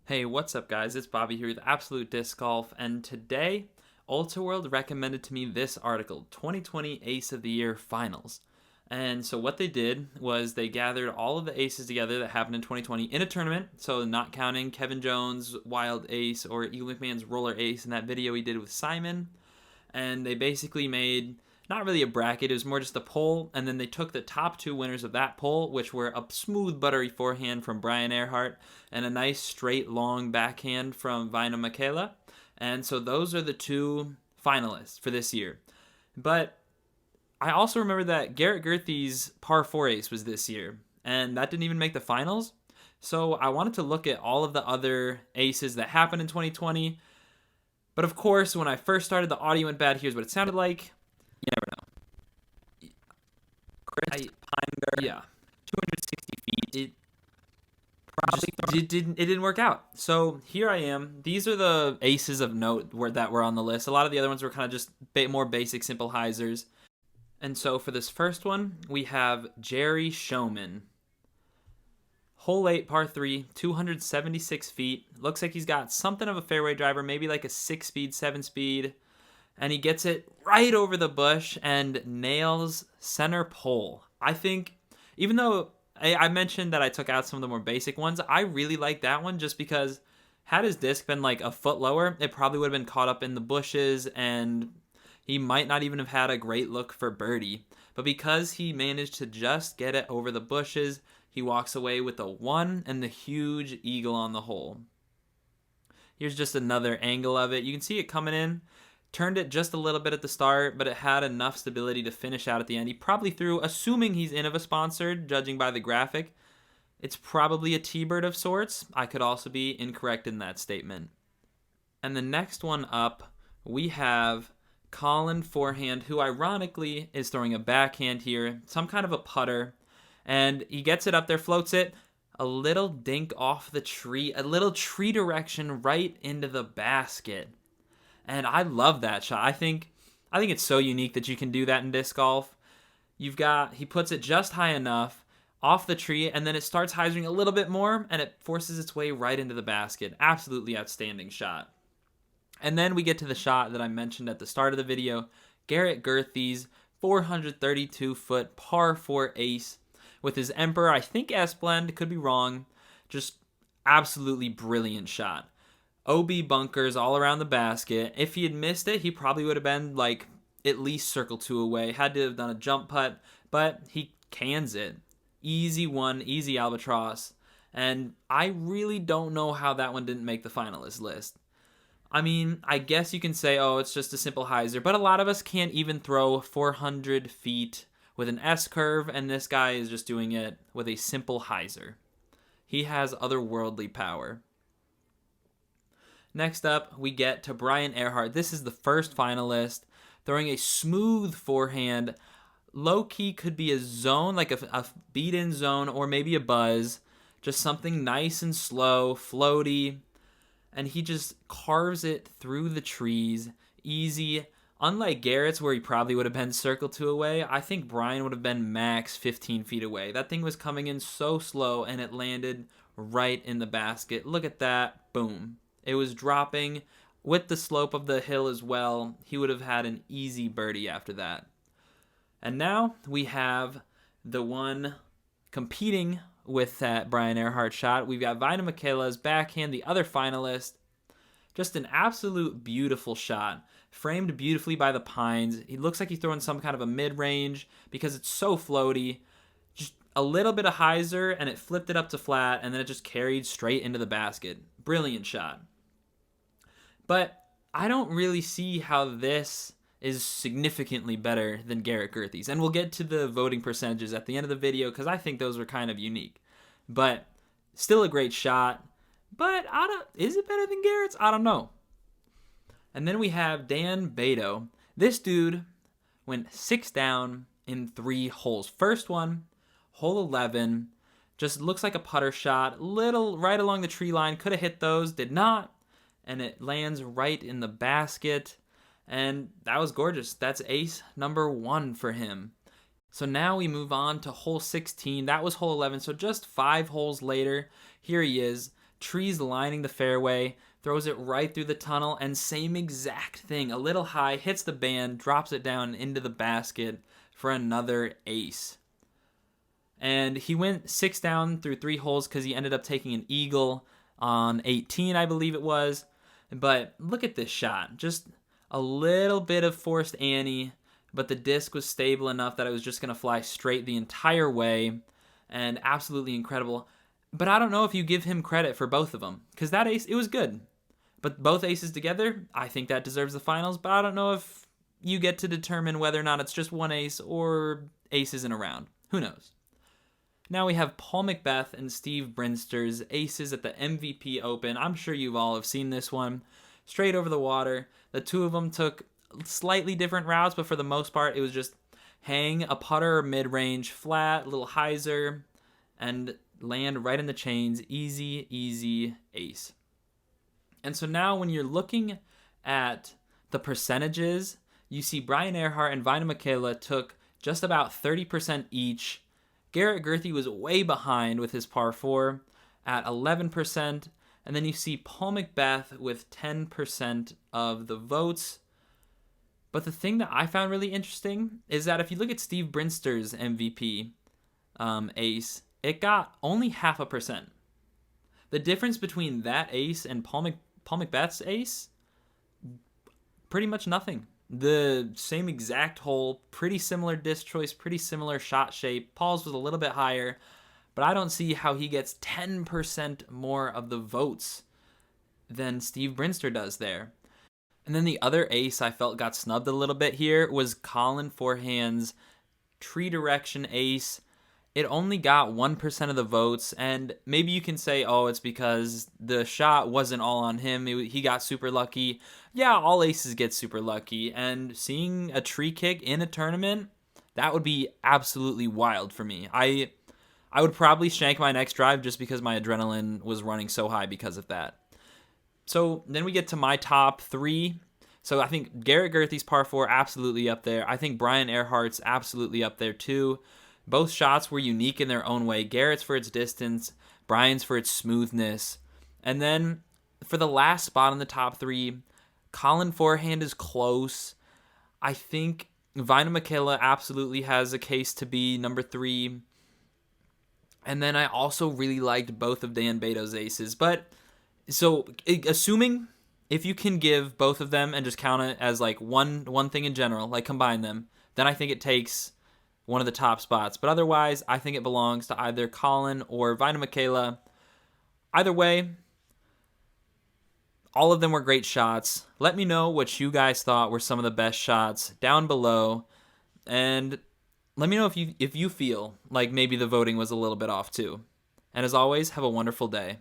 Hey, what's up, guys? It's Bobby here with Absolute Disc Golf, and today, Ultiworld recommended to me this article, 2020 Ace of the Year Finals. And so what they did was they gathered all of the aces together that happened in 2020 in a tournament, so not counting Kevin Jones' Wild Ace or Eagle McMahon's Roller Ace in that video he did with Simon. And they basically made not really a bracket, it was more just a poll, and then they took the top two winners of that poll, which were a smooth, buttery forehand from Brian Earhart and a nice, straight, long backhand from Vina Mckayla. And so those are the two finalists for this year. But I also remember that Garrett Gerthy's par 4 ace was this year, and that didn't even make the finals. So I wanted to look at all of the other aces that happened in 2020. But of course, when I first started, the audio went bad. Here's what it sounded like. You never know. Chris Pinder, yeah, 260 feet. It probably didn't work out. So here I am. These are the aces of note that were on the list. A lot of the other ones were kind of just more basic, simple hyzers. And so for this first one, we have Jerry Showman. Hole 8, par 3, 276 feet. Looks like he's got something of a fairway driver, maybe like a 6-speed, 7-speed. And he gets it right over the bush and nails center pole. I think, even though I mentioned that I took out some of the more basic ones, I really like that one just because had his disc been like a foot lower, it probably would have been caught up in the bushes and he might not even have had a great look for birdie. But because he managed to just get it over the bushes, he walks away with a 1 and the huge eagle on the hole. Here's just another angle of it. You can see it coming in. Turned it just a little bit at the start, but it had enough stability to finish out at the end. He probably threw, assuming he's Innova sponsored, judging by the graphic, it's probably a T-bird of sorts. I could also be incorrect in that statement. And the next one up, we have Colin Forehand, who ironically is throwing a backhand here, some kind of a putter, and he gets it up there, floats it, a little dink off the tree, a little tree direction right into the basket. And I love that shot. I think it's so unique that you can do that in disc golf. He puts it just high enough off the tree, and then it starts hyzering a little bit more, and it forces its way right into the basket. Absolutely outstanding shot. And then we get to the shot that I mentioned at the start of the video, Garrett Gerthy's 432-foot par 4 ace with his Emperor, I think S-blend, could be wrong. Just absolutely brilliant shot. OB bunkers all around the basket. If he had missed it, he probably would have been like at least circle 2 away. Had to have done a jump putt, but he cans it. Easy one, easy albatross. And I really don't know how that one didn't make the finalist list. I mean, I guess you can say, oh, it's just a simple hyzer, but a lot of us can't even throw 400 feet with an S-curve, and this guy is just doing it with a simple hyzer. He has otherworldly power. Next up, we get to Brian Earhart. This is the first finalist, throwing a smooth forehand. Low-key could be a zone, like a beat-in zone, or maybe a buzz. Just something nice and slow, floaty. And he just carves it through the trees, easy. Unlike Garrett's, where he probably would have been circle 2 away, I think Brian would have been max 15 feet away. That thing was coming in so slow, and it landed right in the basket. Look at that. Boom. It was dropping with the slope of the hill as well. He would have had an easy birdie after that. And now we have the one competing with that Brian Earhart shot. We've got Vina Mckayla's backhand, the other finalist. Just an absolute beautiful shot. Framed beautifully by the pines. He looks like he's throwing some kind of a mid-range because it's so floaty. Just a little bit of hyzer and it flipped it up to flat and then it just carried straight into the basket. Brilliant shot. But I don't really see how this is significantly better than Garrett Gerthy's. And we'll get to the voting percentages at the end of the video because I think those were kind of unique. But still a great shot. But is it better than Garrett's? I don't know. And then we have Dan Beto. This dude went 6 down in 3 holes. First one, hole 11, just looks like a putter shot. Little right along the tree line. Could have hit those, did not. And it lands right in the basket. And that was gorgeous. That's ace number 1 for him. So now we move on to hole 16. That was hole 11. So just 5 holes later, here he is trees lining the fairway, throws it right through the tunnel, and same exact thing. A little high, hits the band, drops it down into the basket for another ace. And he went 6 down through 3 holes because he ended up taking an eagle on 18, I believe it was. But look at this shot. Just a little bit of forced Annie, but the disc was stable enough that it was just going to fly straight the entire way. And absolutely incredible. But I don't know if you give him credit for both of them, because that ace, it was good. But both aces together, I think that deserves the finals. But I don't know if you get to determine whether or not it's just one ace or aces in a round. Who knows? Now we have Paul Macbeth and Steve Brinster's aces at the MVP Open. I'm sure you all have seen this one. Straight over the water. The two of them took slightly different routes, but for the most part, it was just hang a putter mid-range, flat, little hyzer, and land right in the chains. Easy, easy ace. And so now when you're looking at the percentages, you see Brian Earhart and Vina Mckayla took just about 30% each. Garrett Gerthy was way behind with his par 4 at 11%. And then you see Paul Macbeth with 10% of the votes. But the thing that I found really interesting is that if you look at Steve Brinster's MVP ace, it got only 0.5%. The difference between that ace and Paul Macbeth's ace, pretty much nothing. The same exact hole, pretty similar disc choice, pretty similar shot shape. Paul's was a little bit higher, but I don't see how he gets 10% more of the votes than Steve Brinster does there. And then the other ace I felt got snubbed a little bit here was Colin Forehand's tree direction ace. It only got 1% of the votes, and maybe you can say, oh, it's because the shot wasn't all on him. He got super lucky. Yeah, all aces get super lucky, and seeing a tree kick in a tournament, that would be absolutely wild for me. I would probably shank my next drive just because my adrenaline was running so high because of that. So then we get to my top 3. So I think Garrett Gerthy's par 4 absolutely up there. I think Brian Earhart's absolutely up there too. Both shots were unique in their own way. Garrett's for its distance, Brian's for its smoothness. And then for the last spot in the top 3, Colin Forehand is close. I think Vina Mckayla absolutely has a case to be number 3. And then I also really liked both of Dan Beto's aces. But so assuming if you can give both of them and just count it as like one thing in general, like combine them, then I think it takes one of the top spots. But otherwise, I think it belongs to either Colin or Vina Mckayla. Either way, all of them were great shots. Let me know what you guys thought were some of the best shots down below. And let me know if you feel like maybe the voting was a little bit off too. And as always, have a wonderful day.